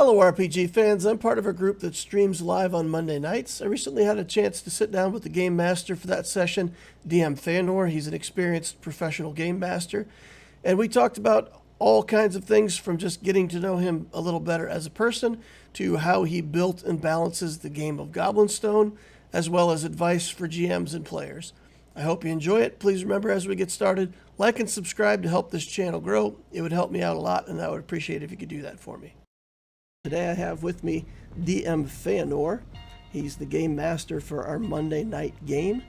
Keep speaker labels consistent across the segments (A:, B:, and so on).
A: Hello, RPG fans. I'm part of a group that streams live on Monday nights. I recently had a chance to sit down with the game master for that session, DM Faenor. He's an experienced professional game master. And we talked about all kinds of things from just getting to know him a little better as a person to how he built and balances the game of Goblinstone, as well as advice for GMs and players. I hope you enjoy it. Please remember as we get started, like and subscribe to help this channel grow. It would help me out a lot, and I would appreciate it if you could do that for me. Today I have with me DM Faenor. He's the game master for our Monday night game.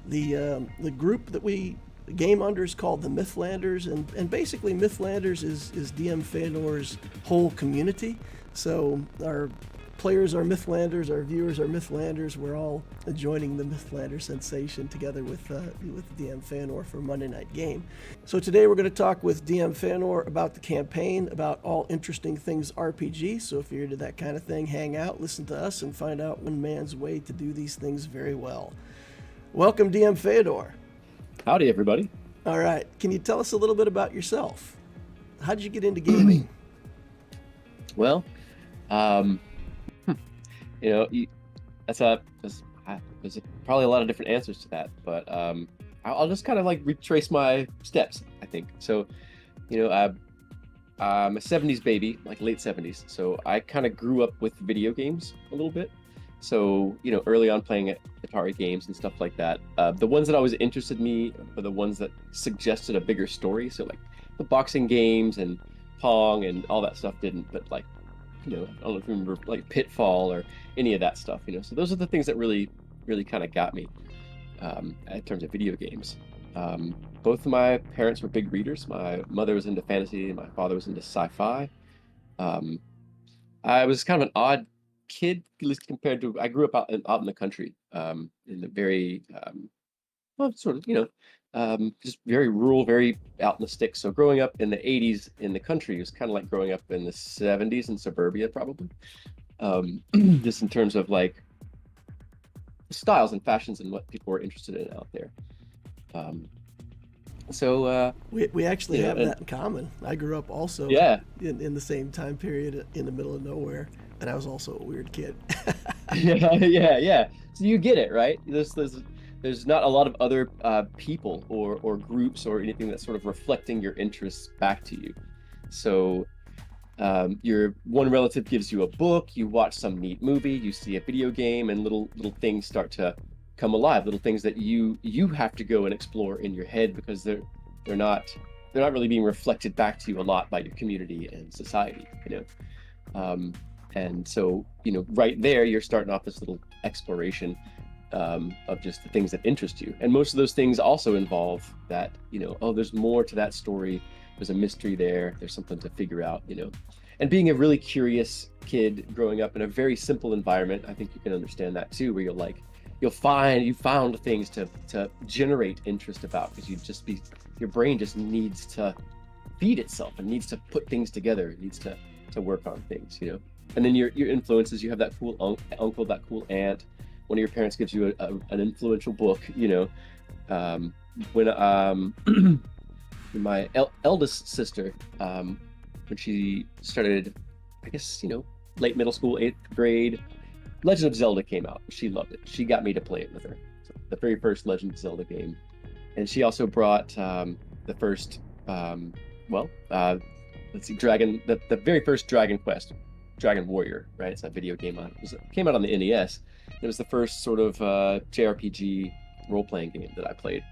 A: The group that we game under is called the Mythlanders, and basically Mythlanders is DM Faenor's whole community. So our players are Mythlanders, our viewers are Mythlanders. We're all joining the Mythlander sensation together with DM Faenor for Monday night game. So today we're going to talk with DM Faenor about the campaign, about all interesting things RPG. So if you're into that kind of thing, hang out, listen to us, and find out one man's way to do these things very well. Welcome, DM Faenor.
B: Howdy, everybody.
A: All right. Can you tell us a little bit about yourself? How did you get into gaming?
B: Well, there's probably a lot of different answers to that, but I'll just kind of like retrace my steps, I think. So, I'm a 70s baby, like late 70s. So I kind of grew up with video games a little bit. So, early on playing Atari games and stuff like that. The ones that always interested me are the ones that suggested a bigger story. So like the boxing games and Pong and all that stuff didn't, but like, I don't know if you remember like Pitfall or any of that stuff, So those are the things that really kind of got me in terms of video games. Both of my parents were big readers. My mother was into fantasy and my father was into sci-fi. I was kind of an odd kid, at least compared to, I grew up out in the country, in the very, just very rural, very out in the sticks. So growing up in the 80s in the country was kind of like growing up in the 70s in suburbia, probably. Just in terms of like styles and fashions and what people were interested in out there.
A: We actually have that in common. I grew up also in the same time period in the middle of nowhere, and I was also a weird kid.
B: yeah. So you get it, right? There's not a lot of other people or groups or anything that's sort of reflecting your interests back to you. So your one relative gives you a book, you watch some neat movie, you see a video game, and little things start to come alive. Little things that you have to go and explore in your head because they're not really being reflected back to you a lot by your community and society. And so right there you're starting off this little exploration of just the things that interest you. And most of those things also involve that, there's more to that story. There's a mystery there. There's something to figure out, And being a really curious kid growing up in a very simple environment, I think you can understand that too, where you found things to generate interest about, because your brain just needs to feed itself and needs to put things together. It needs to work on things, And then your influences, you have that cool uncle, that cool aunt. One of your parents gives you an influential book, when my eldest sister, when she started, I guess, late middle school, 8th grade, Legend of Zelda came out. She loved it. She got me to play it with her. So the very first Legend of Zelda game. And she also brought the first, the very first Dragon Quest, Dragon Warrior, right? It's a video game it came out on the NES. It was the first sort of JRPG role-playing game that I played.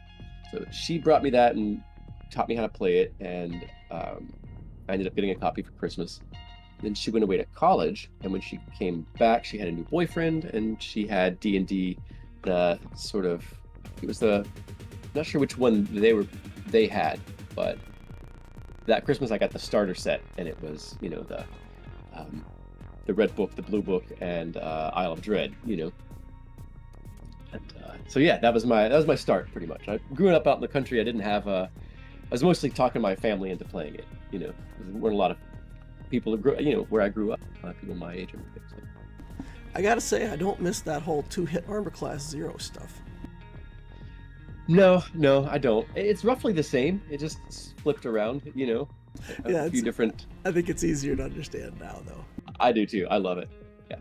B: So she brought me that and taught me how to play it, and I ended up getting a copy for Christmas. Then she went away to college, and when she came back, she had a new boyfriend, and she had D&D. Not sure which one they had, but that Christmas I got the starter set, and it was the red book, the blue book, and Isle of Dread, And so yeah, that was my start pretty much. I grew up out in the country. I didn't have I was mostly talking my family into playing it. There weren't a lot of people where I grew up, people my age or anything. So.
A: I gotta say, I don't miss that whole 2-hit armor class 0 stuff.
B: No, I don't. It's roughly the same. It just flipped around,
A: Yeah,
B: a few different.
A: I think it's easier to understand now, though.
B: I do too. I love it. Yeah,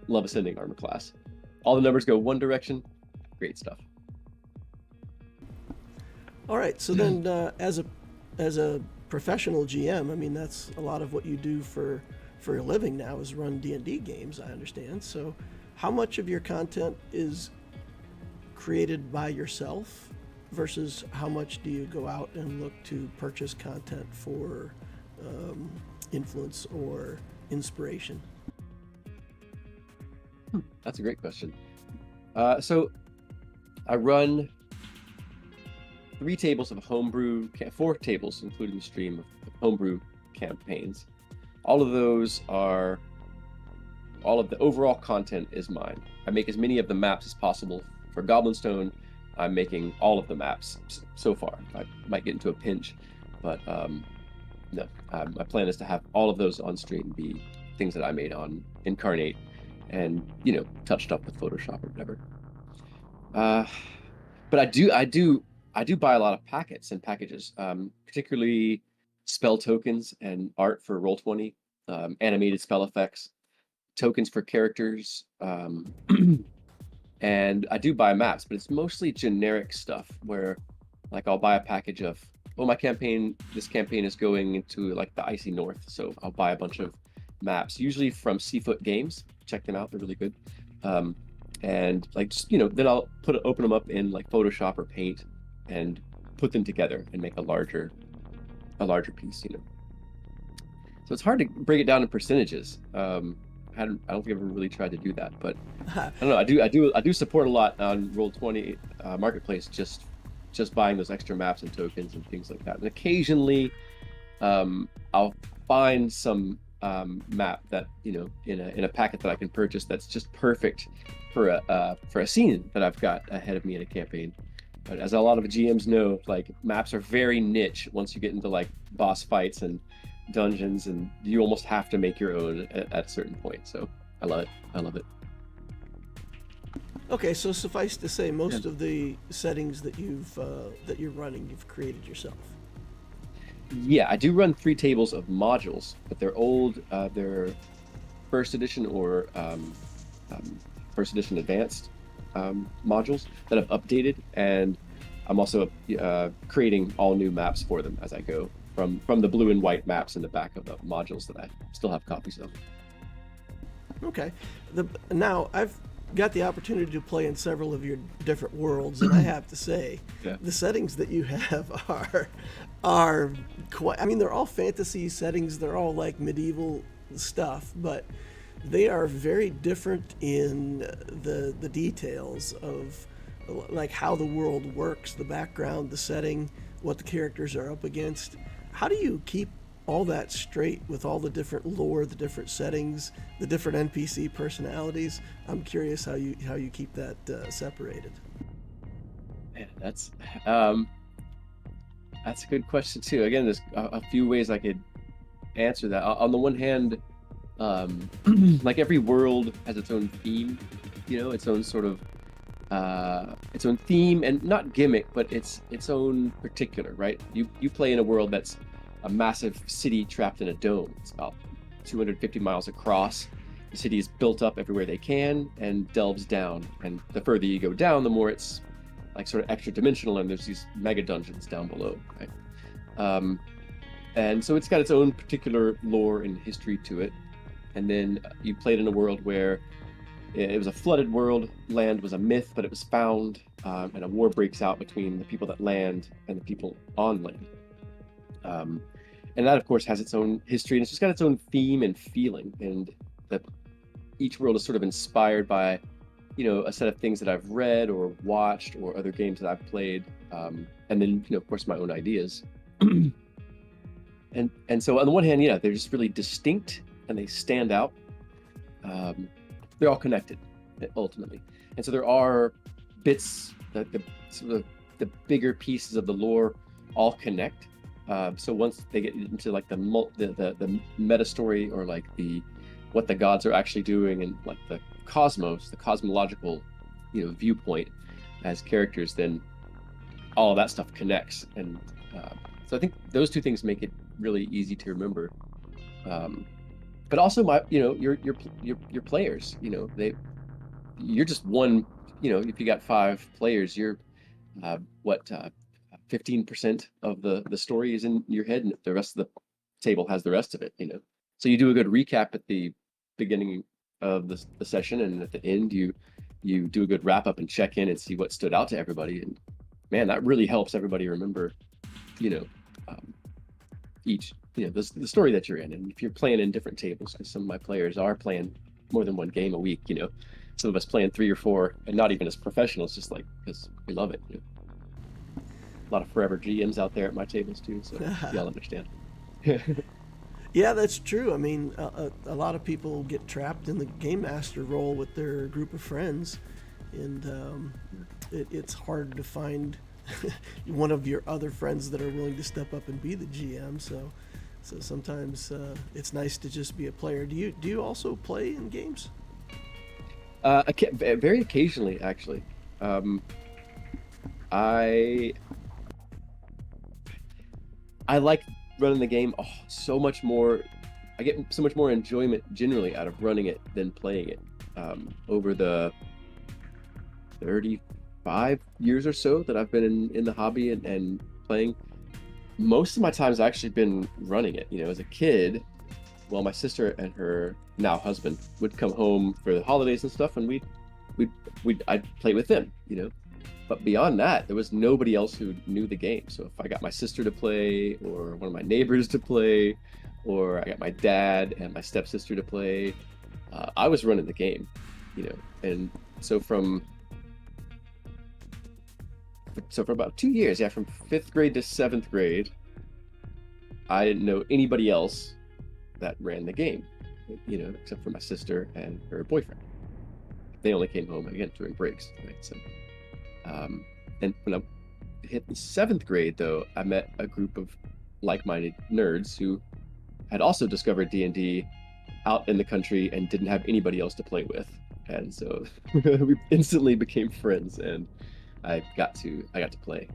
B: love ascending armor class. All the numbers go one direction. Great stuff.
A: All right, so then as a professional GM, I mean that's a lot of what you do for a living now is run D&D games, I understand. So how much of your content is created by yourself versus how much do you go out and look to purchase content for influence or inspiration?
B: That's a great question. So I run 4 tables, including the stream of homebrew campaigns. All of the overall content is mine. I make as many of the maps as possible for Goblinstone. I'm making all of the maps so far. I might get into a pinch, but no. My plan is to have all of those on stream be things that I made on Incarnate, and touched up with Photoshop or whatever. But I do buy a lot of packets and packages, particularly spell tokens and art for Roll20, animated spell effects, tokens for characters, and I do buy maps, but it's mostly generic stuff where, like, I'll buy a package of, this campaign is going into like the icy north, so I'll buy a bunch of maps, usually from Seafoot Games. Check them out; they're really good. And like, just, then I'll open them up in like Photoshop or Paint and put them together and make a larger piece. So it's hard to break it down in percentages. I don't think I've ever really tried to do that, but I don't know. I do support a lot on Roll20 Marketplace, just buying those extra maps and tokens and things like that. And occasionally, I'll find some map that in a packet that I can purchase that's just perfect for a scene that I've got ahead of me in a campaign. But as a lot of GMs know, like, maps are very niche once you get into like boss fights and dungeons, and you almost have to make your own at a certain point. So I love it.
A: Okay, so suffice to say, most of the settings that you're running, you've created yourself.
B: Yeah, I do run 3 tables of modules, but they're old. They're first edition or first edition advanced modules that I've updated, and I'm also creating all new maps for them as I go from the blue and white maps in the back of the modules that I still have copies of.
A: Okay. Now, I've got the opportunity to play in several of your different worlds, and I have to say, the settings that you have are quite, I mean, they're all fantasy settings, they're all like medieval stuff, but they are very different in the details of like how the world works, the background, the setting, what the characters are up against. How do you keep all that straight with all the different lore, the different settings, the different NPC personalities? I'm curious how you keep that separated.
B: Man, that's a good question too. Again, there's a few ways I could answer that. On the one hand, like, every world has its own theme, its own sort of its own theme, and not gimmick, but its own particular, right? You play in a world that's a massive city trapped in a dome. It's about 250 miles across. The city is built up everywhere they can and delves down, and the further you go down, the more it's like sort of extra dimensional, and there's these mega dungeons down below, right? And so it's got its own particular lore and history to it. And then you played in a world where it was a flooded world. Land was a myth, but it was found, and a war breaks out between the people that land and the people on land. And that, of course, has its own history, and it's just got its own theme and feeling. And that each world is sort of inspired by, a set of things that I've read or watched or other games that I've played, and then, of course, my own ideas. And so on the one hand, they're just really distinct and they stand out. They're all connected, ultimately. And so there are bits that the bigger pieces of the lore all connect. So once they get into like the meta story, or like what the gods are actually doing, and like the cosmos, the cosmological viewpoint as characters, then all of that stuff connects. And so I think those two things make it really easy to remember. But also your players, you're just one, if you got 5 players, you're what 15% of the story is in your head, and the rest of the table has the rest of it. So you do a good recap at the beginning of the session, and at the end you do a good wrap up and check in and see what stood out to everybody. And man, that really helps everybody remember, you know, um, each the story that you're in. And if you're playing in different tables, because some of my players are playing more than one game a week, some of us playing 3 or 4, and not even as professionals, just like because we love it. A lot of forever GMs out there at my tables too, so y'all understand.
A: Yeah, that's true. I mean, a lot of people get trapped in the game master role with their group of friends, and it's hard to find one of your other friends that are willing to step up and be the GM. So sometimes it's nice to just be a player. Do you also play in games?
B: Very occasionally, actually. I I like running the game so much more. I get so much more enjoyment generally out of running it than playing it. Over the 35 years or so that I've been in the hobby and playing, most of my time's actually been running it. As a kid, well, my sister and her now husband would come home for the holidays and stuff, and I'd play with them. But beyond that, there was nobody else who knew the game. So if I got my sister to play, or one of my neighbors to play, or I got my dad and my stepsister to play, I was running the game. And so for about 2 years, yeah, from 5th grade to 7th grade, I didn't know anybody else that ran the game, except for my sister and her boyfriend. They only came home again during breaks, right? So. And when I hit the 7th grade, though, I met a group of like-minded nerds who had also discovered D&D out in the country and didn't have anybody else to play with. And so we instantly became friends, and I got to play.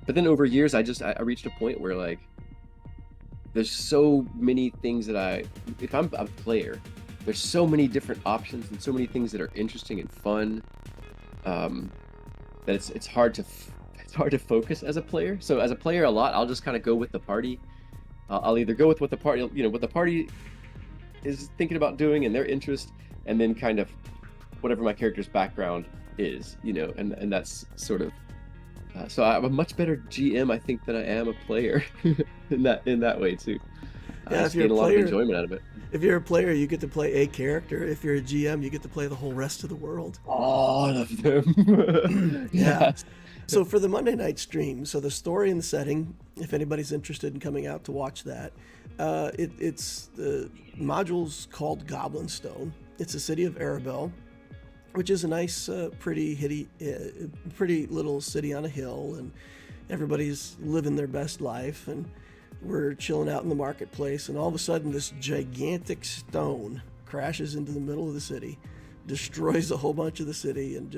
B: But then over years, I reached a point where, like, there's so many things that if I'm a player, there's so many different options and so many things that are interesting and fun. That it's hard to focus as a player. So as a player, a lot I'll just kind of go with the party. I'll either go with what the party is thinking about doing and their interest, and then kind of whatever my character's background is, and that's sort of. So I'm a much better GM, I think, than I am a player in that way too.
A: Yeah,
B: I
A: if you're a
B: gain a lot of
A: player,
B: enjoyment out of it.
A: if you're a player, you get to play a character. If you're a GM, you get to play the whole rest of the world.
B: All of them.
A: Yeah.
B: Yes.
A: So for the Monday night stream, so the story and the setting, if anybody's interested in coming out to watch that, it's the module's called Goblinstone. It's a city of Arabelle, which is a nice, pretty little city on a hill, and everybody's living their best life, and we're chilling out in the marketplace, and all of a sudden this gigantic stone crashes into the middle of the city, destroys a whole bunch of the city, and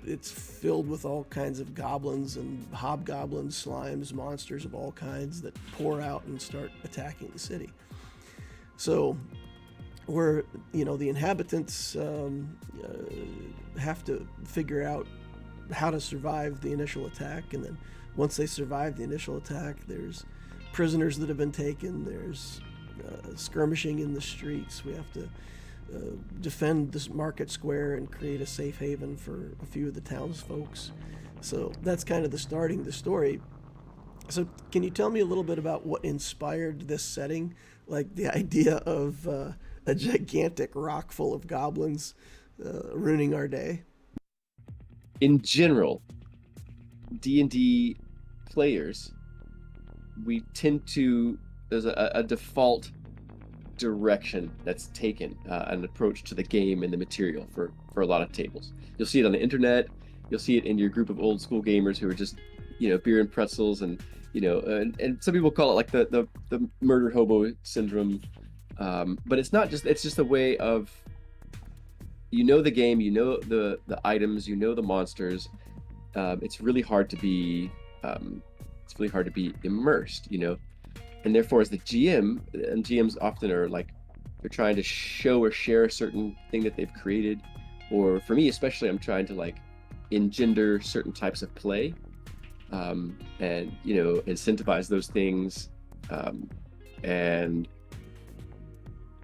A: it's filled with all kinds of goblins and hobgoblins, slimes, monsters of all kinds that pour out and start attacking the city. So the inhabitants have to figure out how to survive the initial attack, and then once they survive the initial attack, there's prisoners that have been taken, there's skirmishing in the streets. We have to defend this market square and create a safe haven for a few of the townsfolks. So that's kind of the starting the story. So can you tell me a little bit about what inspired this setting, like the idea of a gigantic rock full of goblins ruining our day?
B: In general, D&D players, we tend to, there's a default direction that's taken, an approach to the game and the material for a lot of tables. You'll see it on the internet. You'll see it in your group of old school gamers who are just, beer and pretzels, and and some people call it like the murder hobo syndrome. But it's not just, it's just a way of, the game, the items, the monsters. It's really hard to be immersed, and therefore as the GM, and GMs often are like they're trying to show or share a certain thing that they've created, or for me especially, I'm trying to like engender certain types of play, and incentivize those things, and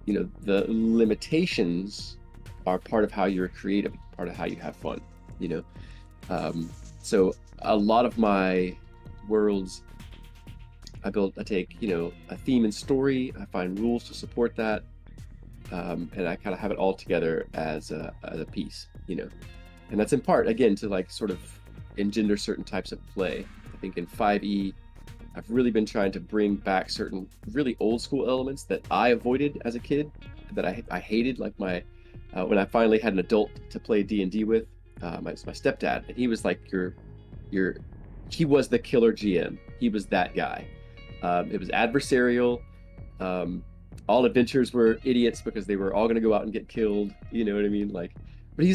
B: the limitations are part of how you're creative, part of how you have fun. you know so a lot of my worlds I take a theme and story, I find rules to support that, and I kind of have it all together as a piece, and that's in part again to like sort of engender certain types of play. I think in 5e I've really been trying to bring back certain really old school elements that I avoided as a kid, that I hated, like my when I finally had an adult to play D&D with, my stepdad, and he was like he was the killer GM. He was that guy. It was adversarial. All adventures were idiots because they were all going to go out and get killed. You know what I mean? Like, but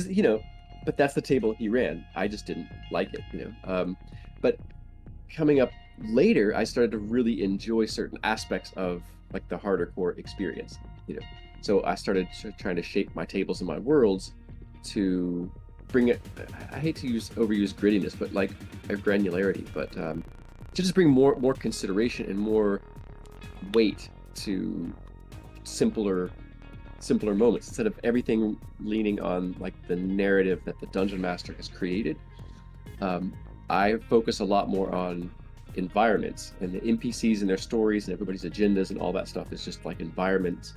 B: but that's the table he ran. I just didn't like it. But coming up later, I started to really enjoy certain aspects of like the harder core experience. So I started trying to shape my tables and my worlds to bring it. I hate to overuse grittiness, but like a granularity, but to just bring more consideration and more weight to simpler moments, instead of everything leaning on like the narrative that the dungeon master has created. I focus a lot more on environments, and the NPCs and their stories and everybody's agendas and all that stuff is just like environment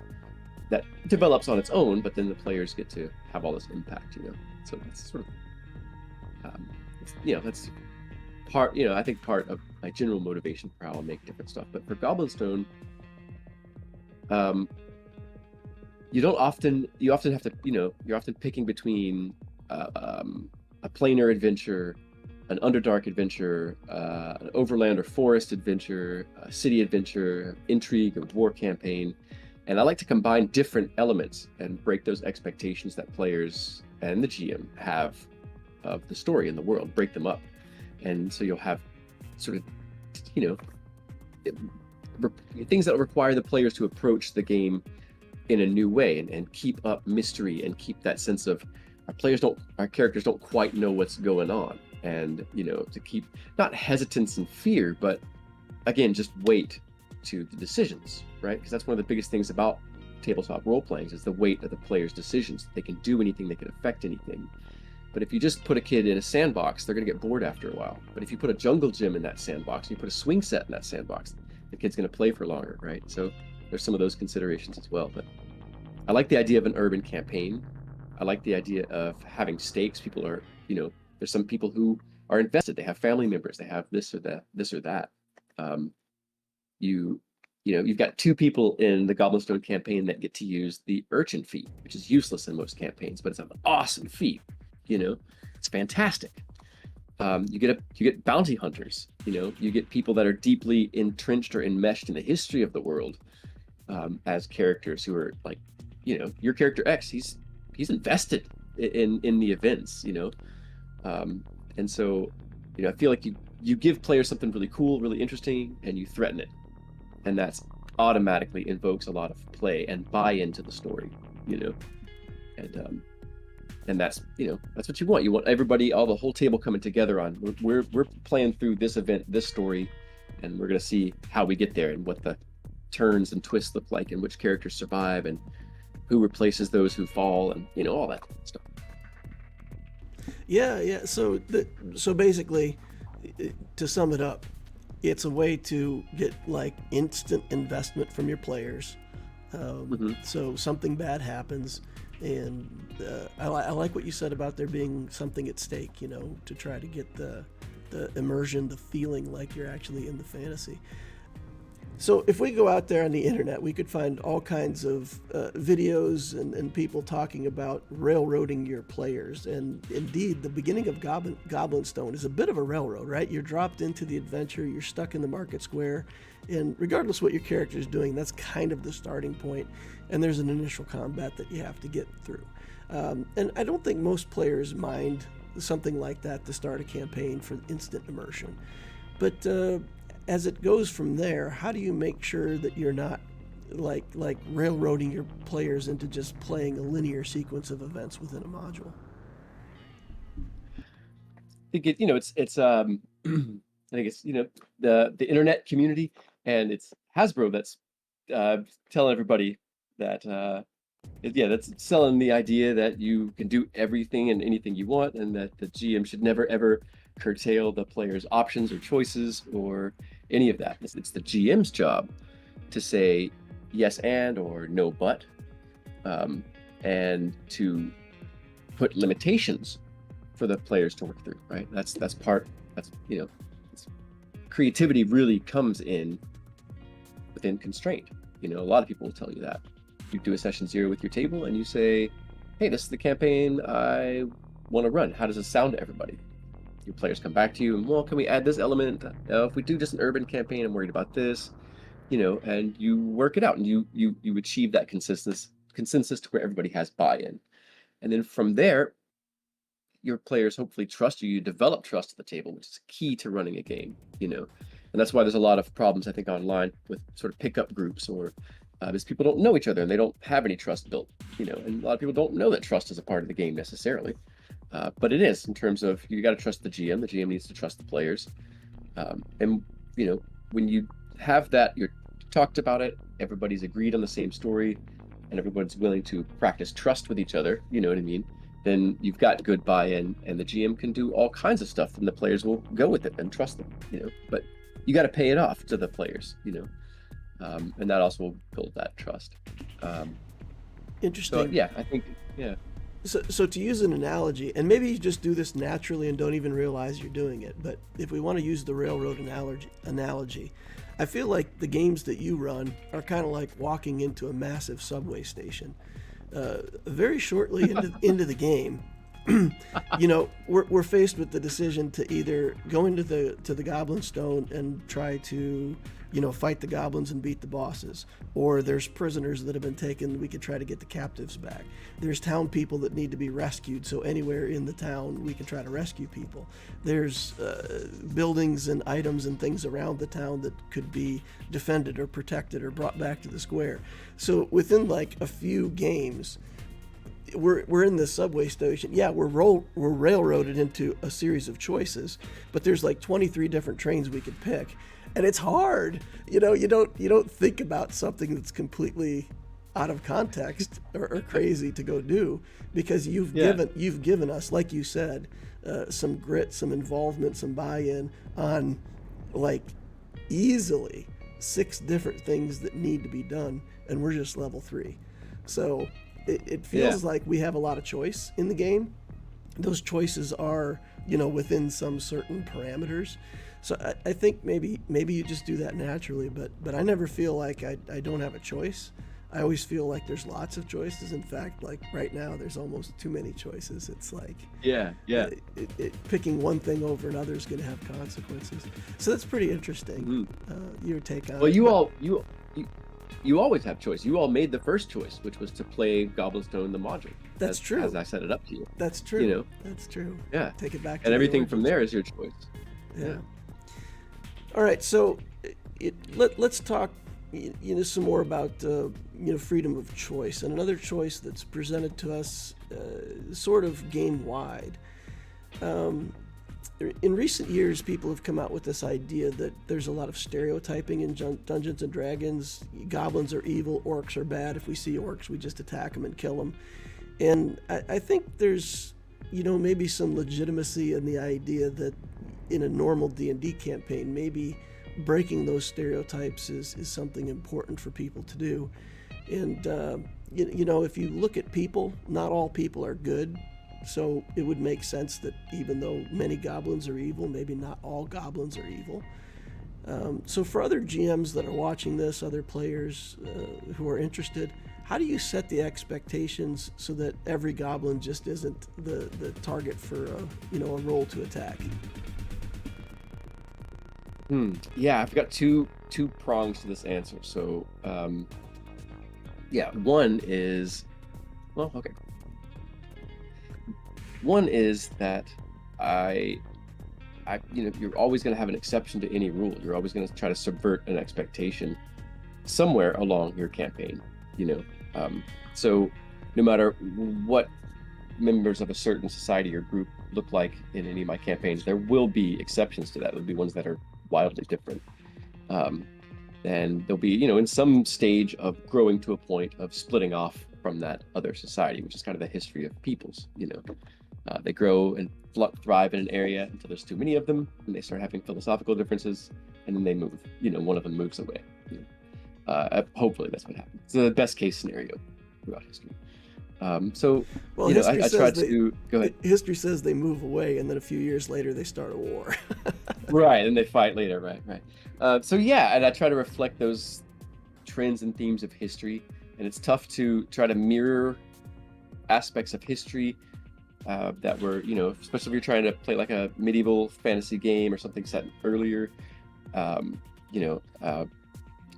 B: that develops on its own, but then the players get to have all this impact. So that's sort of that's part, I think part of my general motivation for how I'll make different stuff. But for Goblinstone, you often have to, you're often picking between a planar adventure, an Underdark adventure, an overland or forest adventure, a city adventure, intrigue, or war campaign. And I like to combine different elements and break those expectations that players and the GM have of the story and the world, break them up. And so you'll have sort of, things that require the players to approach the game in a new way, and keep up mystery, and keep that sense of our characters don't quite know what's going on. And, to keep not hesitance and fear, but again, just weight to the decisions, right? Because that's one of the biggest things about tabletop role playing is the weight of the players' decisions. They can do anything, they can affect anything. But if you just put a kid in a sandbox, they're going to get bored after a while. But if you put a jungle gym in that sandbox, and you put a swing set in that sandbox, the kid's going to play for longer, right? So there's some of those considerations as well. But I like the idea of an urban campaign. I like the idea of having stakes. People are, there's some people who are invested. They have family members. They have this or that. You've got 2 people in the Goblinstone campaign that get to use the urchin feat, which is useless in most campaigns, but it's an awesome feat. It's fantastic. You get bounty hunters. You get people that are deeply entrenched or enmeshed in the history of the world, as characters who are like, your character X. He's invested in the events. And so, I feel like you give players something really cool, really interesting, and you threaten it, and that's automatically invokes a lot of play and buy into the story. And that's that's what you want. You want everybody, the whole table coming together on we're playing through this event, this story, and we're gonna see how we get there and what the turns and twists look like, and which characters survive, and who replaces those who fall, and all that stuff.
A: Yeah. So basically, to sum it up, it's a way to get like instant investment from your players. So something bad happens, and I like what you said about there being something at stake, to try to get the immersion, the feeling like you're actually in the fantasy. So if we go out there on the internet, we could find all kinds of videos and people talking about railroading your players. And indeed, the beginning of Goblinstone is a bit of a railroad, right? You're dropped into the adventure, you're stuck in the market square, and regardless what your character is doing, that's kind of the starting point. And there's an initial combat that you have to get through. And I don't think most players mind something like that to start a campaign for instant immersion. But as it goes from there, how do you make sure that you're not like railroading your players into just playing a linear sequence of events within a module?
B: I think it's I think it's the internet community, and it's Hasbro that's telling everybody that that's selling the idea that you can do everything and anything you want, and that the GM should never ever curtail the player's options or choices or any of that. It's the GM's job to say yes and or no but, and to put limitations for the players to work through. Right. That's creativity really comes in within constraint. A lot of people will tell you that. You do a session 0 with your table and you say, hey, this is the campaign I want to run. How does it sound to everybody? Your players come back to you and, well, can we add this element? If we do just an urban campaign, I'm worried about this, and you work it out, and you achieve that consensus to where everybody has buy-in. And then from there, your players hopefully trust you. You develop trust at the table, which is key to running a game, and that's why there's a lot of problems, I think, online with sort of pickup groups, or because people don't know each other and they don't have any trust built, and a lot of people don't know that trust is a part of the game necessarily, but it is, in terms of you got to trust the GM needs to trust the players, and when you have that, you're talked about it, everybody's agreed on the same story, and everybody's willing to practice trust with each other, you know what I mean? Then you've got good buy-in, and the GM can do all kinds of stuff, and the players will go with it and trust them, but you got to pay it off to the players, and that also will build that trust.
A: Interesting.
B: So yeah, I think, yeah.
A: So to use an analogy, and maybe you just do this naturally and don't even realize you're doing it, but if we want to use the railroad analogy, I feel like the games that you run are kind of like walking into a massive subway station. Very shortly into the game, we're faced with the decision to either go into the Goblinstone and try to fight the goblins and beat the bosses, or there's prisoners that have been taken, we could try to get the captives back. There's town people that need to be rescued, so anywhere in the town we can try to rescue people. There's buildings and items and things around the town that could be defended or protected or brought back to the square. So within like a few games, we're in this subway station. Yeah, we're railroaded into a series of choices, but there's like 23 different trains we could pick, and it's hard. You don't think about something that's completely out of context or crazy to go do, because you've given us, like you said, some grit, some involvement, some buy-in on like easily 6 different things that need to be done, and we're just level 3. So it feels like we have a lot of choice in the game. Those choices are, within some certain parameters. So I think maybe you just do that naturally, but I never feel like I don't have a choice. I always feel like there's lots of choices. In fact, like right now, there's almost too many choices. It's like picking one thing over another is going to have consequences. So that's pretty interesting. Your take on it.
B: Well, you always have choice. You all made the first choice, which was to play Goblinstone the module.
A: That's true.
B: As I set it up to you.
A: That's true. That's true.
B: Yeah.
A: Take it back to
B: and everything from there is your choice.
A: Yeah. All right. So let's talk some more about freedom of choice, and another choice that's presented to us sort of game wide. In recent years, people have come out with this idea that there's a lot of stereotyping in Dungeons and Dragons. Goblins are evil, orcs are bad. If we see orcs, we just attack them and kill them. And I think there's, maybe some legitimacy in the idea that in a normal D&D campaign, maybe breaking those stereotypes is something important for people to do. And, if you look at people, not all people are good. So it would make sense that even though many goblins are evil, maybe not all goblins are evil. So for other GMs that are watching this, other players who are interested, how do you set the expectations so that every goblin just isn't the target for a roll to attack?
B: Yeah, I've got two prongs to this answer. So one is, okay. One is that I you're always going to have an exception to any rule. You're always going to try to subvert an expectation somewhere along your campaign, you know. So no matter what members of a certain society or group look like in any of my campaigns, there will be exceptions to that. There'll be ones that are wildly different. And they'll be, in some stage of growing to a point of splitting off from that other society, which is kind of the history of peoples, They grow and thrive in an area until there's too many of them, and they start having philosophical differences, and then they move. One of them moves away. Hopefully that's what happens. It's the best case scenario throughout history. So,
A: well,
B: I try to go ahead.
A: History says they move away, and then a few years later they start a war.
B: Right, and they fight later. Right. So yeah, and I try to reflect those trends and themes of history, and it's tough to try to mirror aspects of history that were, especially if you're trying to play like a medieval fantasy game or something set earlier, because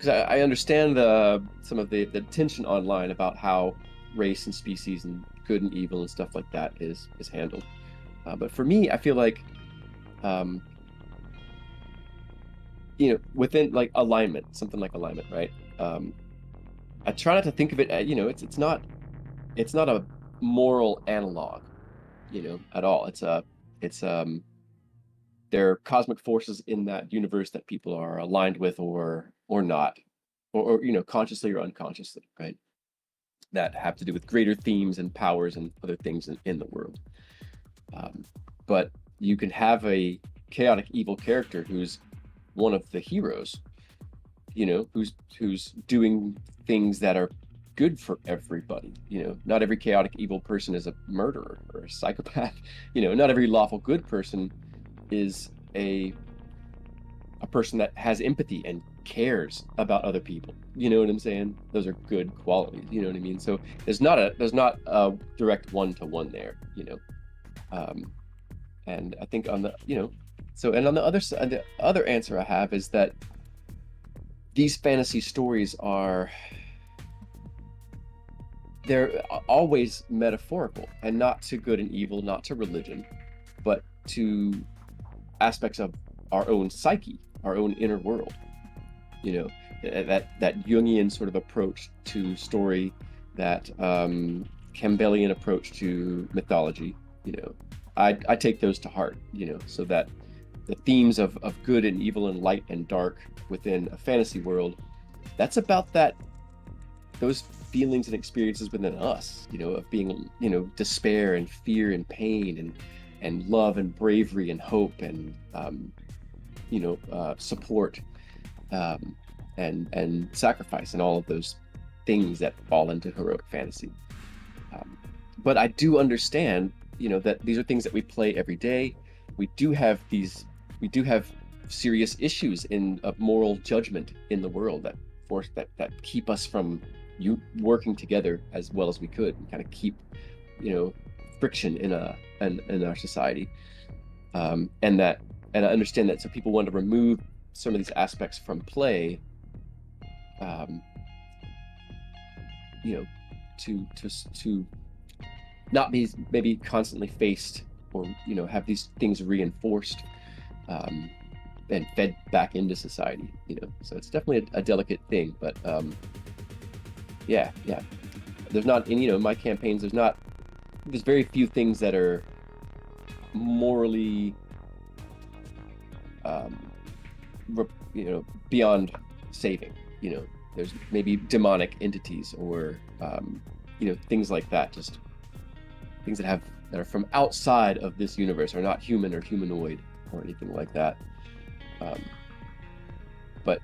B: I understand some of the tension online about how race and species and good and evil and stuff like that is handled. But for me, I feel like, within like alignment, something like alignment, right? I try not to think of it, it's not a moral analog, at all. There are cosmic forces in that universe that people are aligned with or not, or consciously or unconsciously, right? That have to do with greater themes and powers and other things in the world. But you can have a chaotic evil character who's one of the heroes, who's doing things that are good for everybody. Not every chaotic evil person is a murderer or a psychopath. Not every lawful good person is a person that has empathy and cares about other people. You know what I'm saying? Those are good qualities. You know what I mean? So there's not a direct one-to-one there. And I think on the and on the other side, the other answer I have is that these fantasy stories they're always metaphorical, and not to good and evil, not to religion, but to aspects of our own psyche, our own inner world. That Jungian sort of approach to story, that Campbellian approach to mythology. I take those to heart. So that the themes of good and evil and light and dark within a fantasy world, that's about those feelings and experiences within us, of being, despair and fear and pain and love and bravery and hope and support, and sacrifice, and all of those things that fall into heroic fantasy. But I do understand, that these are things that we play every day. We do have serious issues of moral judgment in the world that keep us from working together as well as we could, and kind of keep, friction in our society. And I understand that. So people want to remove some of these aspects from play, to not be maybe constantly faced, or have these things reinforced, and fed back into society. So it's definitely a delicate thing. But yeah, there's not in my campaigns, there's very few things that are morally beyond saving. There's maybe demonic entities or things like that, just things that are from outside of this universe, are not human or humanoid or anything like that. But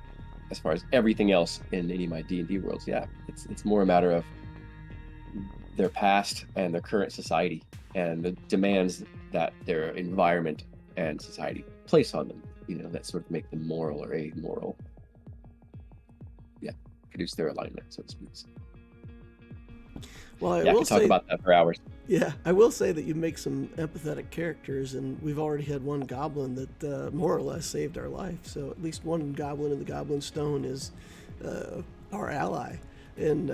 B: as far as everything else in any of my D&D worlds, yeah, it's more a matter of their past and their current society and the demands that their environment and society place on them, that sort of make them moral or amoral. Yeah, produce their alignment, so to speak.
A: Well,
B: I can talk about that for hours.
A: Yeah, I will say that you make some empathetic characters, and we've already had one goblin that more or less saved our life. So at least one goblin in the Goblinstone is our ally. And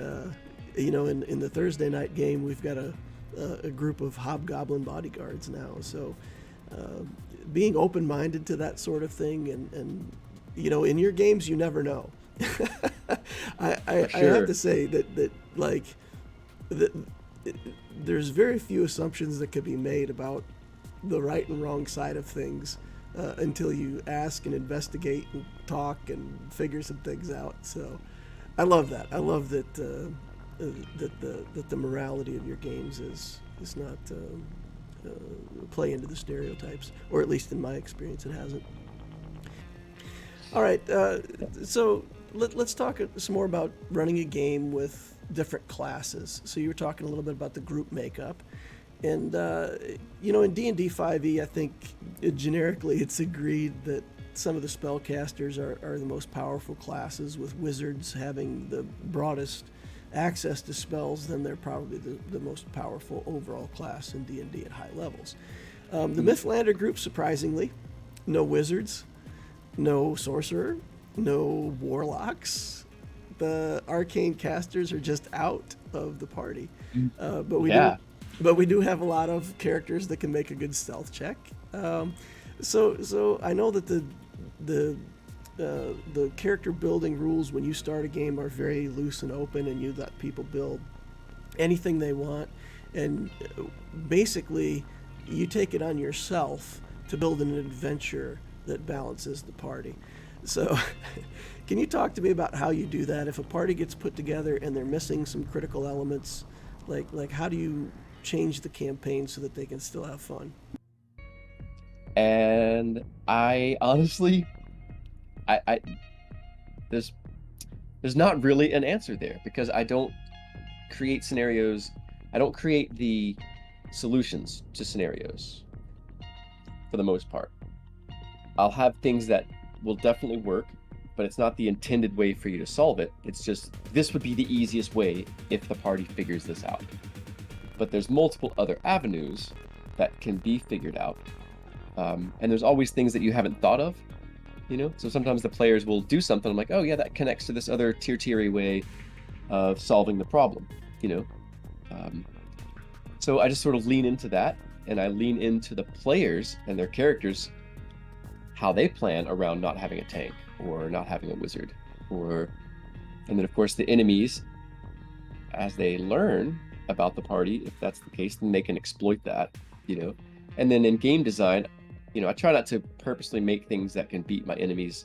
A: in the Thursday night game, we've got a group of hobgoblin bodyguards now. So being open-minded to that sort of thing, and in your games you never know. I
B: For sure.
A: have to say that like that there's very few assumptions that could be made about the right and wrong side of things until you ask and investigate and talk and figure some things out. So I love that. I love that that the morality of your games is not play into the stereotypes, or at least in my experience, it hasn't. All right, so let's talk some more about running a game with different classes. So you were talking a little bit about the group makeup, and in D&D 5e, I think generically it's agreed that some of the spellcasters are the most powerful classes, with wizards having the broadest access to spells. Then they're probably the most powerful overall class in D&D at high levels. The Mythlander group, surprisingly, no wizards, no sorcerer, no warlocks. The arcane casters are just out of the party. But we do have a lot of characters that can make a good stealth check. So I know that the character building rules when you start a game are very loose and open, and you let people build anything they want, and basically you take it on yourself to build an adventure that balances the party. So can you talk to me about how you do that? If a party gets put together and they're missing some critical elements, like how do you change the campaign so that they can still have fun?
B: And I honestly, I there's not really an answer there, because I don't create scenarios. I don't create the solutions to scenarios for the most part. I'll have things that will definitely work, but it's not the intended way for you to solve it. It's just, this would be the easiest way if the party figures this out. But there's multiple other avenues that can be figured out. And there's always things that you haven't thought of, So sometimes the players will do something, I'm like, oh yeah, that connects to this other tier way of solving the problem, So I just sort of lean into that, and I lean into the players and their characters, how they plan around not having a tank or not having a wizard, and then of course the enemies, as they learn about the party, if that's the case, then they can exploit that, And then in game design, I try not to purposely make things that can beat my enemies,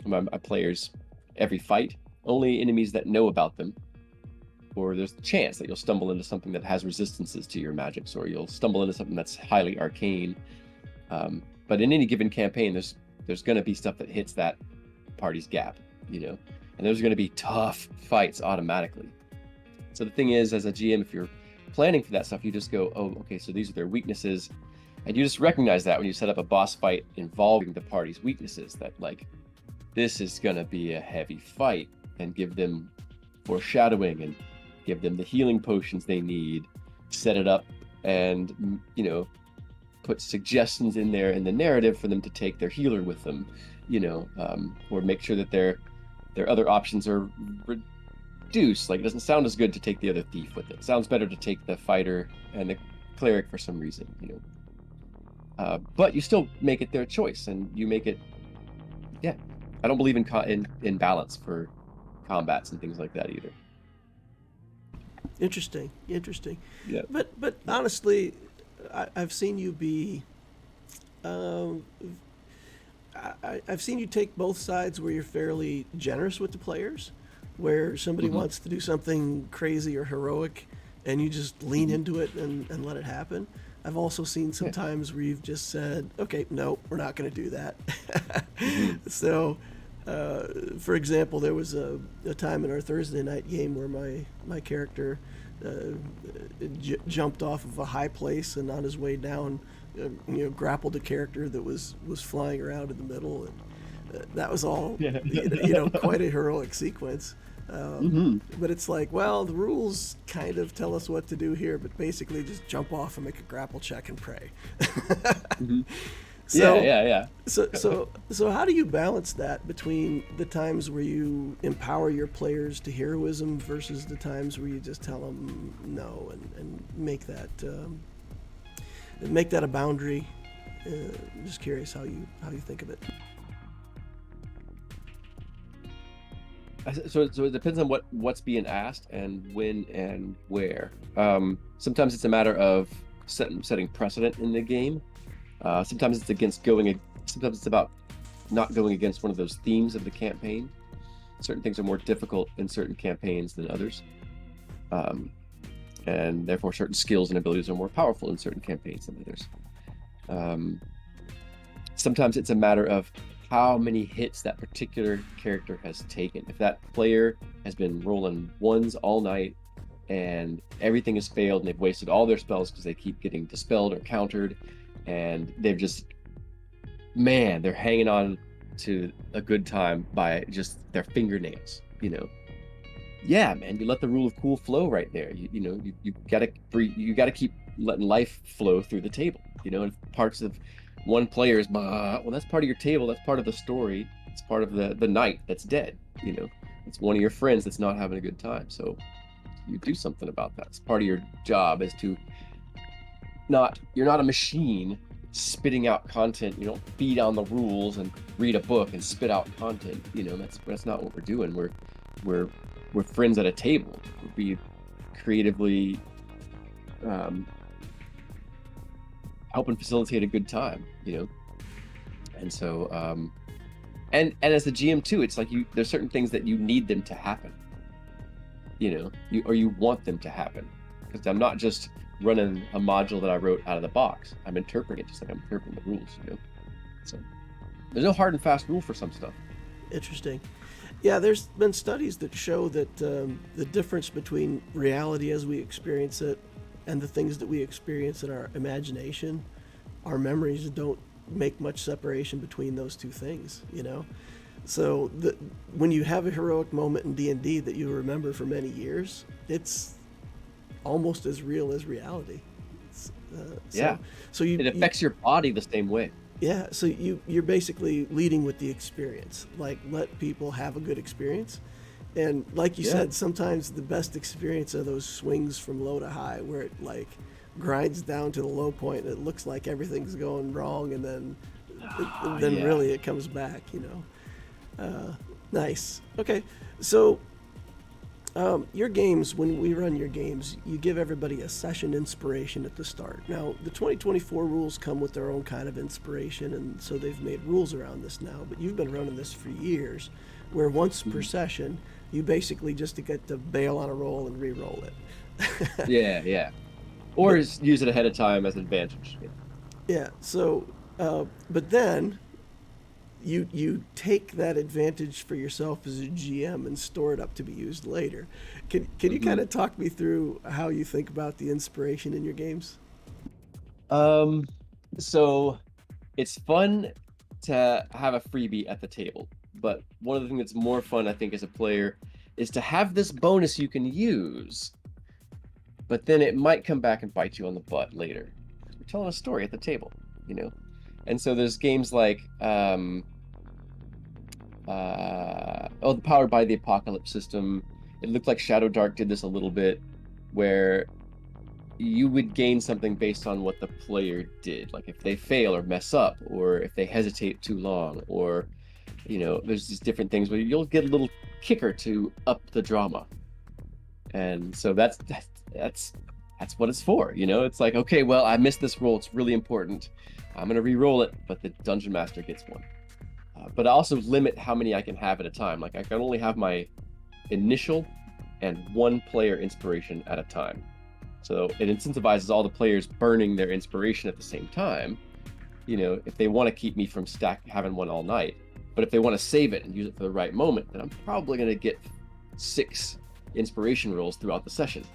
B: my players, every fight. Only enemies that know about them, or there's a chance that you'll stumble into something that has resistances to your magics, or you'll stumble into something that's highly arcane. But in any given campaign, there's going to be stuff that hits that party's gap, and there's going to be tough fights automatically. So the thing is, as a GM, if you're planning for that stuff, you just go, oh, okay, so these are their weaknesses, and you just recognize that when you set up a boss fight involving the party's weaknesses, that like, this is going to be a heavy fight, and give them foreshadowing and give them the healing potions they need, set it up, and put suggestions in there in the narrative for them to take their healer with them, or make sure that their other options are reduced. Like, it doesn't sound as good to take the other thief with it. It sounds better to take the fighter and the cleric for some reason, but you still make it their choice, and you make it. Yeah, I don't believe in balance for combats and things like that either.
A: Interesting.
B: Yeah.
A: But honestly, I've seen you be. I've seen you take both sides where you're fairly generous with the players, where somebody wants to do something crazy or heroic, and you just lean into it and let it happen. I've also seen some times where you've just said, okay, no, we're not going to do that. So, for example, there was a time in our Thursday night game where my character jumped off of a high place, and on his way down, grappled a character that was flying around in the middle, and that was all quite a heroic sequence. But it's like, well, the rules kind of tell us what to do here, but basically just jump off and make a grapple check and pray. So,
B: yeah.
A: So how do you balance that between the times where you empower your players to heroism versus the times where you just tell them no and make that a boundary, I'm just curious how you think of it.
B: So it depends on what's being asked and when and where. Sometimes it's a matter of setting precedent in the game. Sometimes it's sometimes it's about not going against one of those themes of the campaign. Certain things are more difficult in certain campaigns than others. And therefore certain skills and abilities are more powerful in certain campaigns than others. Sometimes it's a matter of how many hits that particular character has taken. If that player has been rolling ones all night and everything has failed and they've wasted all their spells because they keep getting dispelled or countered, and they're hanging on to a good time by just their fingernails, yeah, man, you let the rule of cool flow right there. You gotta keep letting life flow through the table. If parts of one player's well, that's part of your table, that's part of the story, it's part of the night that's dead. It's one of your friends that's not having a good time. So you do something about that. It's part of your job is to you're not a machine spitting out content. You don't feed on the rules and read a book and spit out content. That's not what we're doing. We're friends at a table. We creatively helping facilitate a good time, and so and as the GM too, it's like there's certain things that you need them to happen, you want them to happen, because I'm not just running a module that I wrote out of the box. I'm interpreting it just like I'm interpreting the rules, so there's no hard and fast rule for some stuff.
A: Interesting. Yeah, there's been studies that show that the difference between reality as we experience it and the things that we experience in our imagination, our memories don't make much separation between those two things, So when you have a heroic moment in D&D that you remember for many years, it's almost as real as reality. So
B: it affects your body the same way.
A: Yeah, so you're basically leading with the experience. Like, let people have a good experience. And like you said, sometimes the best experience are those swings from low to high where it like grinds down to the low point and it looks like everything's going wrong, and then really it comes back, Nice. Okay, so your games, when we run your games, you give everybody a session inspiration at the start. Now, the 2024 rules come with their own kind of inspiration, and so they've made rules around this now, but you've been running this for years, where once per session, you basically just get to bail on a roll and re-roll it.
B: Yeah. Or use it ahead of time as an advantage.
A: Yeah, so, but then you take that advantage for yourself as a GM and store it up to be used later. Can you kind of talk me through how you think about the inspiration in your games?
B: So it's fun to have a freebie at the table, but one of the things that's more fun, I think, as a player is to have this bonus you can use, but then it might come back and bite you on the butt later. We're telling a story at the table, And so there's games like the Powered by the Apocalypse system. It looked like Shadow Dark did this a little bit, where you would gain something based on what the player did. Like if they fail or mess up, or if they hesitate too long, or there's these different things where you'll get a little kicker to up the drama. And so that's what it's for. It's like, okay, well, I missed this roll, it's really important, I'm gonna re-roll it, but the dungeon master gets one. But I also limit how many I can have at a time. Like I can only have my initial and one player inspiration at a time. So it incentivizes all the players burning their inspiration at the same time, if they want to keep me from having one all night. But if they want to save it and use it for the right moment, then I'm probably going to get 6 inspiration rolls throughout the session.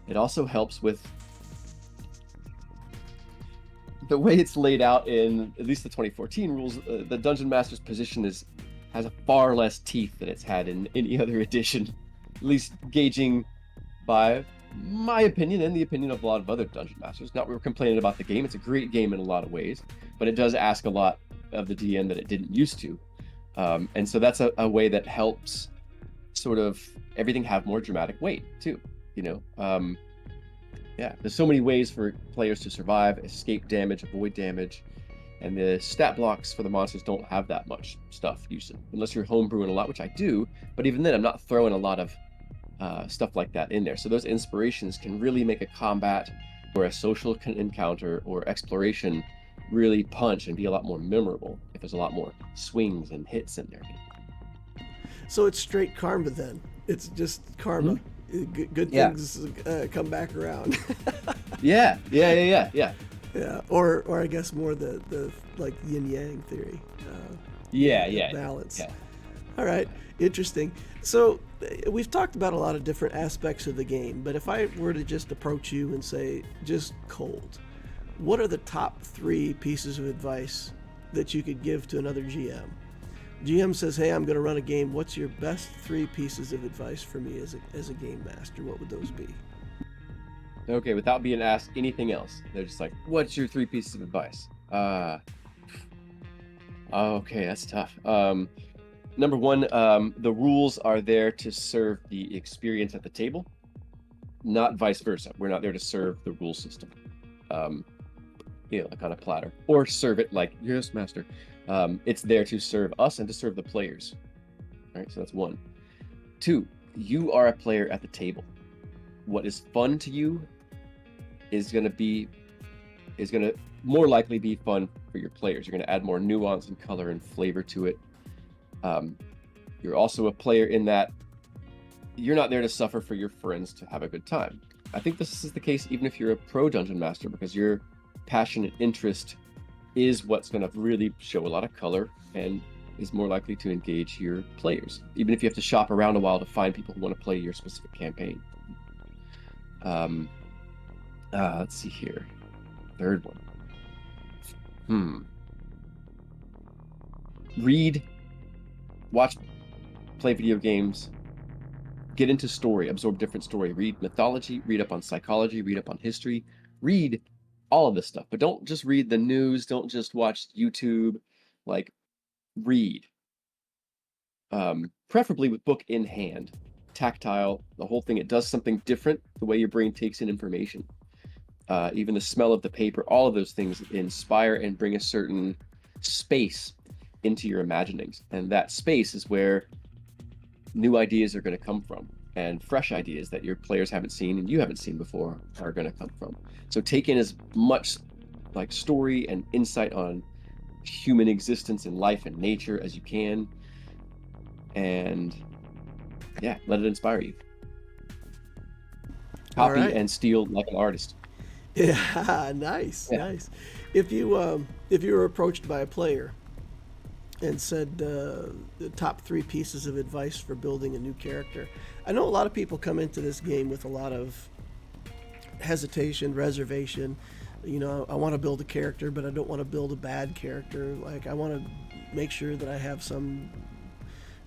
B: It also helps with the way it's laid out in at least the 2014 rules. The Dungeon Master's position has a far less teeth than it's had in any other edition, at least gauging by my opinion and the opinion of a lot of other Dungeon Masters. Not we're complaining about the game. It's a great game in a lot of ways, but it does ask a lot of the DM that it didn't used to. And so that's a way that helps sort of everything have more dramatic weight too, there's so many ways for players to survive, escape damage, avoid damage. And the stat blocks for the monsters don't have that much stuff usually, unless you're homebrewing a lot, which I do. But even then, I'm not throwing a lot of stuff like that in there. So those inspirations can really make a combat or a social encounter or exploration really punch and be a lot more memorable if there's a lot more swings and hits in there.
A: So it's straight karma then. It's just karma. Good
B: Yeah.
A: things come back around.
B: Yeah.
A: Yeah, or I guess more the like yin yang theory.
B: Yeah.
A: Balance.
B: Yeah.
A: All right, interesting. So we've talked about a lot of different aspects of the game, but if I were to just approach you and say, just cold, what are the top 3 pieces of advice that you could give to another GM? GM says, hey, I'm going to run a game. What's your best 3 pieces of advice for me as a game master? What would those be?
B: Okay, without being asked anything else, they're just like, what's your 3 pieces of advice? Okay, that's tough. Number 1, the rules are there to serve the experience at the table, not vice versa. We're not there to serve the rule system, like on a platter, or serve it like, yes, master. It's there to serve us and to serve the players. All right, so that's 1. 2, you are a player at the table. What is fun to you is going to more likely be fun for your players. You're going to add more nuance and color and flavor to it. You're also a player in that you're not there to suffer for your friends to have a good time. I think this is the case even if you're a pro dungeon master, because your passion and interest is what's going to really show a lot of color and is more likely to engage your players, even if you have to shop around a while to find people who want to play your specific campaign. Let's see here. 3rd one. Read, watch, play video games, get into story, absorb different story, read mythology, read up on psychology, read up on history, read all of this stuff. But don't just read the news, don't just watch YouTube, like read. Preferably with book in hand, tactile, the whole thing. It does something different, the way your brain takes in information. Even the smell of the paper, all of those things inspire and bring a certain space into your imaginings. And that space is where new ideas are going to come from, and fresh ideas that your players haven't seen and you haven't seen before are going to come from. So take in as much like story and insight on human existence and life and nature as you can, and let it inspire you. Copy and steal like an artist.
A: Yeah, nice. If you were approached by a player and said the top 3 pieces of advice for building a new character, I know a lot of people come into this game with a lot of hesitation, reservation. I want to build a character, but I don't want to build a bad character. Like, I want to make sure that I have some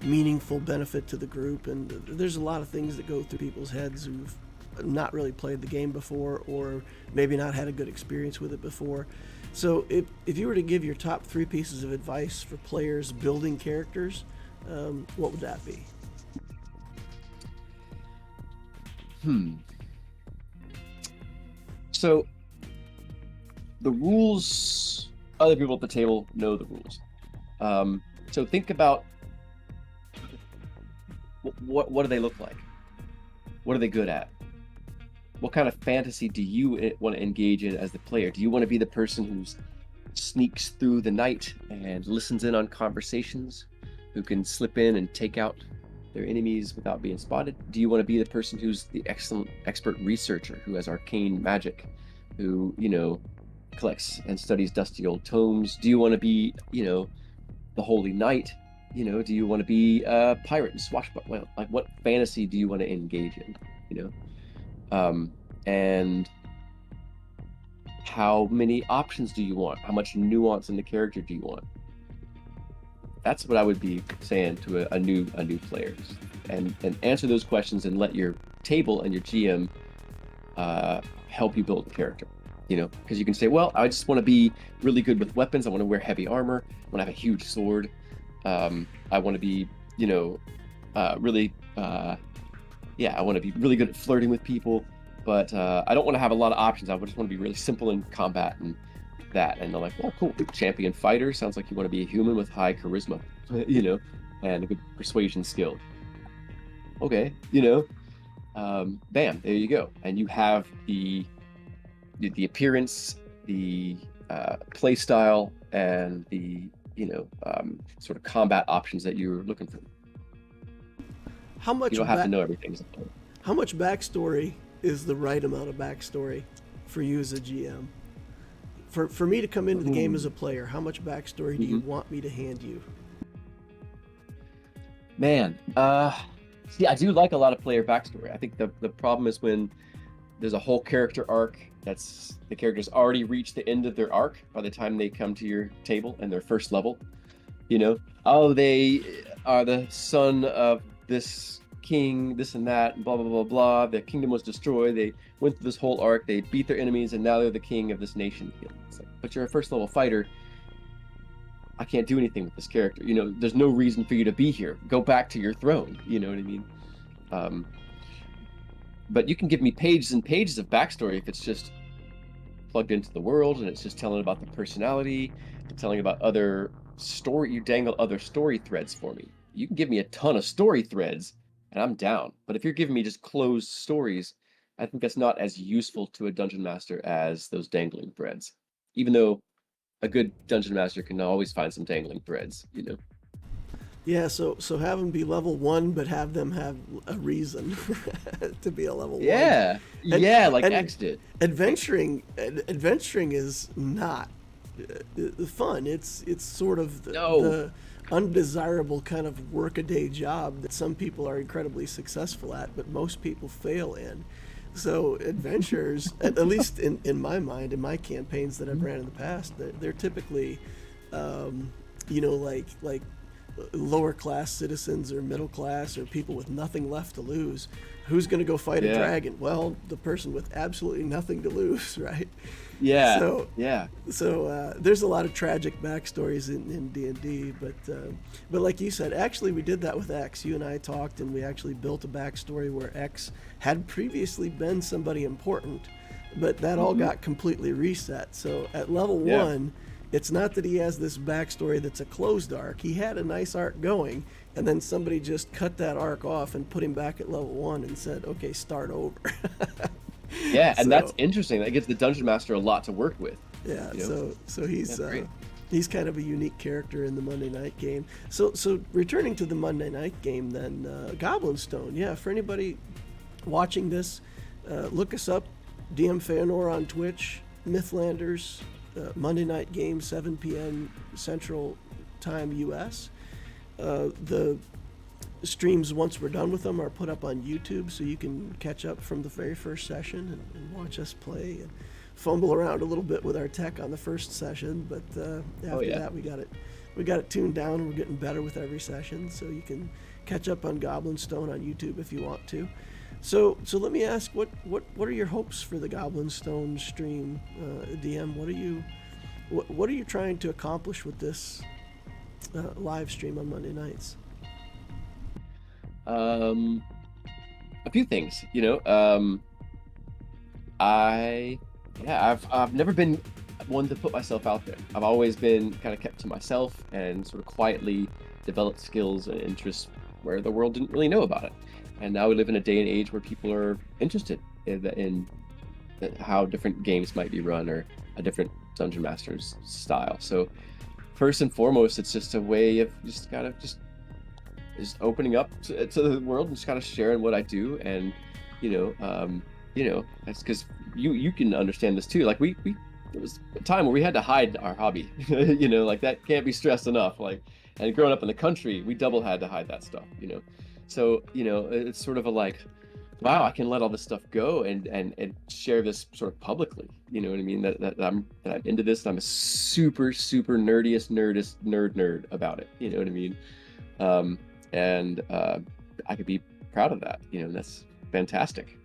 A: meaningful benefit to the group, and there's a lot of things that go through people's heads who've not really played the game before, or maybe not had a good experience with it before. So if you were to give your top 3 pieces of advice for players building characters, what would that be?
B: So the rules, other people at the table know the rules. So think about what do they look like? What are they good at? What kind of fantasy do you want to engage in as the player? Do you want to be the person who sneaks through the night and listens in on conversations, who can slip in and take out their enemies without being spotted? Do you want to be the person who's the excellent expert researcher who has arcane magic, who, collects and studies dusty old tomes? Do you want to be, the holy knight? Do you want to be a pirate and swashbuckler? Well, like, what fantasy do you want to engage in? And how many options do you want? How much nuance in the character do you want? That's what I would be saying to a new player, and answer those questions and let your table and your GM help you build a character. Because you can say, well, I just want to be really good with weapons. I want to wear heavy armor. I want to have a huge sword. I want to be, really, I want to be really good at flirting with people, but I don't want to have a lot of options. I just want to be really simple in combat and that, and they're like, "Well, cool, champion fighter sounds like you want to be a human with high charisma, you know, and a good persuasion skill." Okay, bam, there you go, and you have the appearance, the play style, and the sort of combat options that you're looking for.
A: How
B: You
A: much
B: don't have to know everything.
A: how much backstory is the right amount of backstory for you as a GM? For me to come into the game as a player, how much backstory do you want me to hand you?
B: Man, see, I do like a lot of player backstory. I think the problem is when there's a whole character arc that's the character's already reached the end of their arc by the time they come to your table and their first level. Oh, they are the son of this king, this and that, and blah blah blah blah. Their kingdom was destroyed. They went through this whole arc. They beat their enemies, and now they're the king of this nation. It's like, but you're a first level fighter. I can't do anything with this character. There's no reason for you to be here. Go back to your throne. You know what I mean? But you can give me pages and pages of backstory if it's just plugged into the world and it's just telling about the personality and telling about other story. You dangle other story threads for me. You can give me a ton of story threads and I'm down. But if you're giving me just closed stories, I think that's not as useful to a dungeon master as those dangling threads. Even though a good dungeon master can always find some dangling threads.
A: Yeah, so have them be level 1, but have them have a reason to be a level 1.
B: Yeah, like X did.
A: Adventuring is not fun. It's sort of the undesirable kind of workaday job that some people are incredibly successful at, but most people fail in. So adventures, at least in my mind, in my campaigns that I've ran in the past, they're typically, like lower class citizens or middle class or people with nothing left to lose. Who's going to go fight a dragon? Well, the person with absolutely nothing to lose, right?
B: Yeah.
A: So there's a lot of tragic backstories in D&D, but like you said, actually we did that with X. You and I talked, and we actually built a backstory where X had previously been somebody important, but that all got completely reset. So at level 1, it's not that he has this backstory that's a closed arc. He had a nice arc going, and then somebody just cut that arc off and put him back at level 1 and said, okay, start over.
B: Yeah, and that's interesting. That gives the dungeon master a lot to work with.
A: Yeah, so he's kind of a unique character in the Monday night game. So returning to the Monday night game then, Goblinstone. Yeah, for anybody watching this, look us up, DM Faenor on Twitch, Mythlanders, Monday night game, 7 p.m. Central Time US. The streams, once we're done with them, are put up on YouTube, so you can catch up from the very first session and watch us play and fumble around a little bit with our tech on the first session. But after that, we got it tuned down, and we're getting better with every session. So you can catch up on Goblinstone on YouTube if you want to. So let me ask, what are your hopes for the Goblinstone stream, DM? What are you trying to accomplish with this live stream on Monday nights?
B: A few things, I've never been one to put myself out there. I've always been kind of kept to myself and sort of quietly developed skills and interests where the world didn't really know about it. And now we live in a day and age where people are interested in how different games might be run or a different dungeon master's style. So first and foremost, it's just a way of just opening up to the world and just kind of sharing what I do. And that's because you can understand this too. Like there was a time where we had to hide our hobby. Like that can't be stressed enough. Like, and growing up in the country, we double had to hide that stuff. So it's sort of a like, wow, I can let all this stuff go and share this sort of publicly. You know what I mean? That I'm into this. And I'm a super nerdiest nerd about it. You know what I mean? And I could be proud of that. And that's fantastic.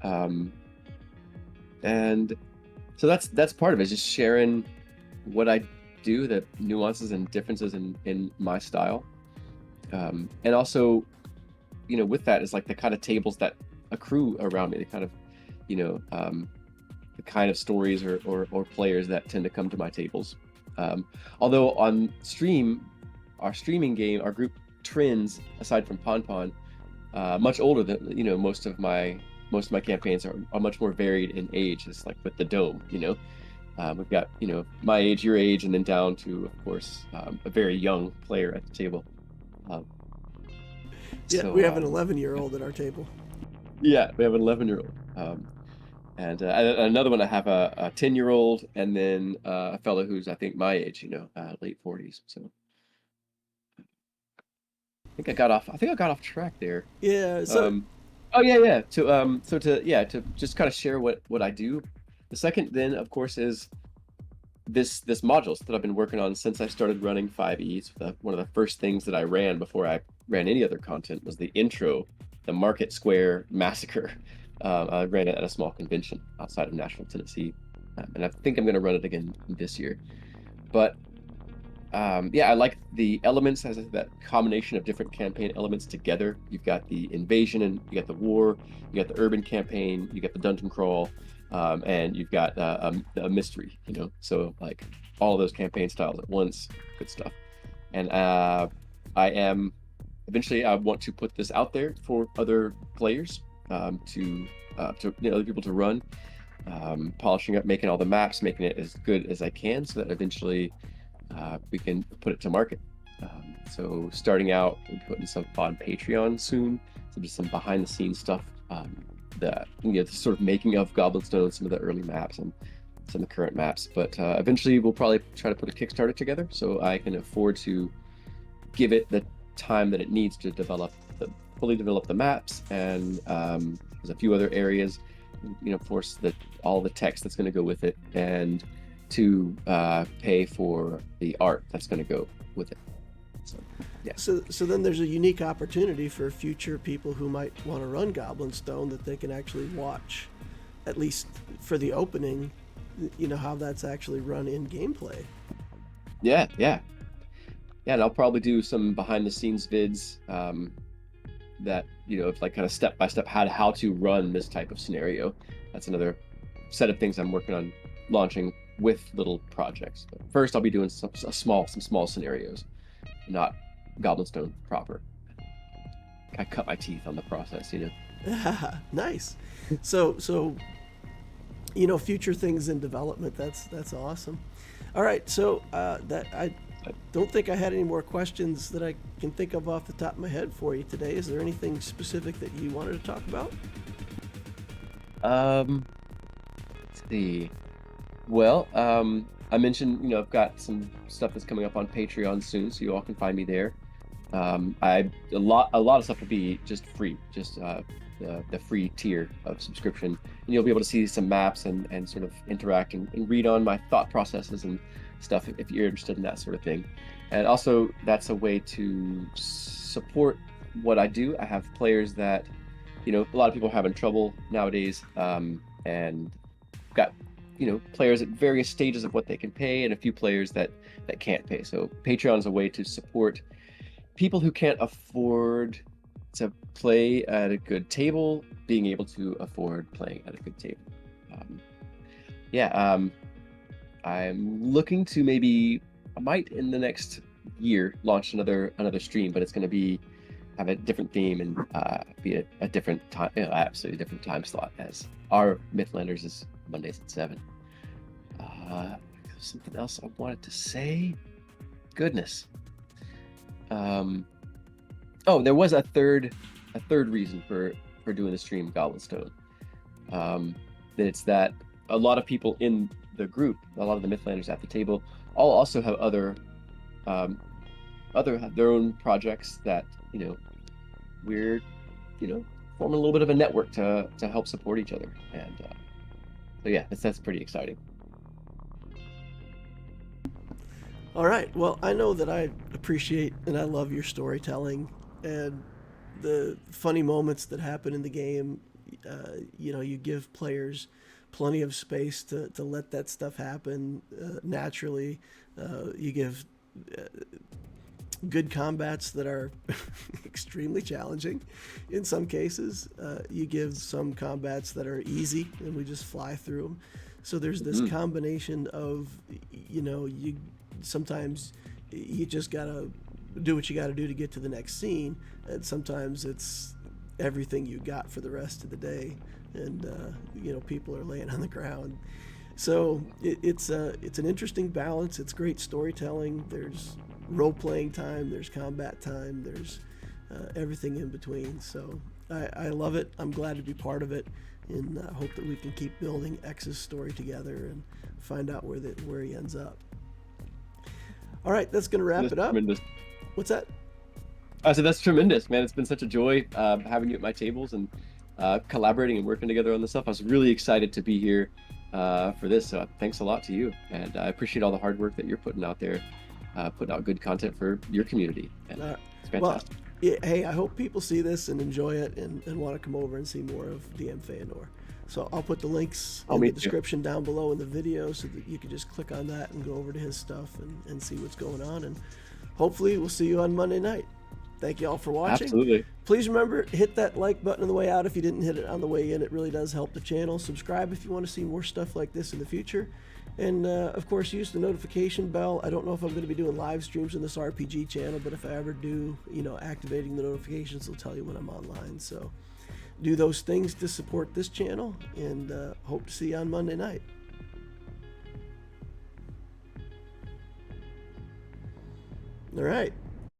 B: And so that's part of it, just sharing what I do, the nuances and differences in my style. And also, with that is like the kind of tables that accrue around me, the kind of, the kind of stories or players that tend to come to my tables. Although on stream, our streaming game, our group trends, aside from Pon Pon, much older than most of my campaigns are much more varied in age. It's like with the dome, we've got my age, your age, and then down to, of course, a very young player at the table.
A: Yeah,
B: So
A: we have an 11-year-old at our table.
B: yeah, we have an 11-year-old. And another one, I have a 10-year-old, and then a fellow who's, I think, my age, late 40s. So I think I got off track there.
A: Yeah. So
B: Oh yeah. To just kind of share what I do. The second then, of course, is this modules that I've been working on since I started running 5e. One of the first things that I ran before I ran any other content was the intro, the Market Square Massacre. I ran it at a small convention outside of Nashville, Tennessee, and I think I'm going to run it again this year. But yeah, I like the elements as that combination of different campaign elements together. You've got the invasion, and you got the war, you got the urban campaign, you got the dungeon crawl, and you've got a mystery. So like all of those campaign styles at once, good stuff. And eventually I want to put this out there for other players, to other people to run, polishing up, making all the maps, making it as good as I can, so that eventually we can put it to market. So starting out, we'll be putting some on Patreon soon, so just some behind the scenes stuff, the sort of making of Goblinstone, some of the early maps and some of the current maps. But eventually we'll probably try to put a Kickstarter together so I can afford to give it the time that it needs to fully develop the maps, and there's a few other areas, of course, all the text that's going to go with it, and to pay for the art that's going to go with it. So yeah.
A: So then there's a unique opportunity for future people who might want to run Goblinstone, that they can actually watch, at least for the opening, how that's actually run in gameplay.
B: Yeah, and I'll probably do some behind the scenes vids, that like kind of step by step how to run this type of scenario. That's another set of things I'm working on launching with little projects. But first I'll be doing some small scenarios, not Goblinstone proper. I cut my teeth on the process.
A: Nice. So future things in development. That's awesome. All right, so that I don't think I had any more questions that I can think of off the top of my head for you today. Is there anything specific that you wanted to talk about?
B: Let's see. Well, I mentioned, I've got some stuff that's coming up on Patreon soon, so you all can find me there. A lot of stuff will be just free, just the free tier of subscription, and you'll be able to see some maps and sort of interact and read on my thought processes and stuff if you're interested in that sort of thing. And also, that's a way to support what I do. I have players that, a lot of people are having trouble nowadays, and got players at various stages of what they can pay, and a few players that can't pay. So Patreon is a way to support people who can't afford to play at a good table, being able to afford playing at a good table. I'm looking to I might in the next year launch another stream, but it's going to have a different theme and be a different time, absolutely different time slot, as our Mythlanders is Mondays at 7. Something else I wanted to say. Goodness. There was a third reason for doing the stream Goblinstone. It's that a lot of people in the group, a lot of the Mythlanders at the table, all also have other their own projects that we're forming a little bit of a network to help support each other, and so yeah, that's pretty exciting.
A: All right. Well, I know that I appreciate and I love your storytelling and the funny moments that happen in the game. You give players plenty of space to let that stuff happen naturally. You give good combats that are extremely challenging in some cases. You give some combats that are easy and we just fly through them. So there's this combination of, you sometimes you just gotta do what you gotta do to get to the next scene, and sometimes it's everything you got for the rest of the day, and people are laying on the ground. So it's an interesting balance. It's great storytelling. There's role-playing time, there's combat time, there's everything in between. So I love it. I'm glad to be part of it, and hope that we can keep building X's story together and find out where he ends up. All right, that's going to wrap it up.
B: Tremendous.
A: What's that?
B: I said that's tremendous, man. It's been such a joy having you at my tables and collaborating and working together on this stuff. I was really excited to be here for this, so thanks a lot to you, and I appreciate all the hard work that you're putting out there, putting out good content for your community. And it's fantastic.
A: Well, hey, I hope people see this and enjoy it and want to come over and see more of DM Faenor. So I'll put the links in the description down below in the video so that you can just click on that and go over to his stuff and see what's going on. And hopefully we'll see you on Monday night. Thank you all for watching.
B: Absolutely.
A: Please remember, hit that like button on the way out if you didn't hit it on the way in. It really does help the channel. Subscribe if you want to see more stuff like this in the future. And of course, use the notification bell. I don't know if I'm going to be doing live streams in this RPG channel, but if I ever do, activating the notifications will tell you when I'm online. So do those things to support this channel, and hope to see you on Monday night. All right.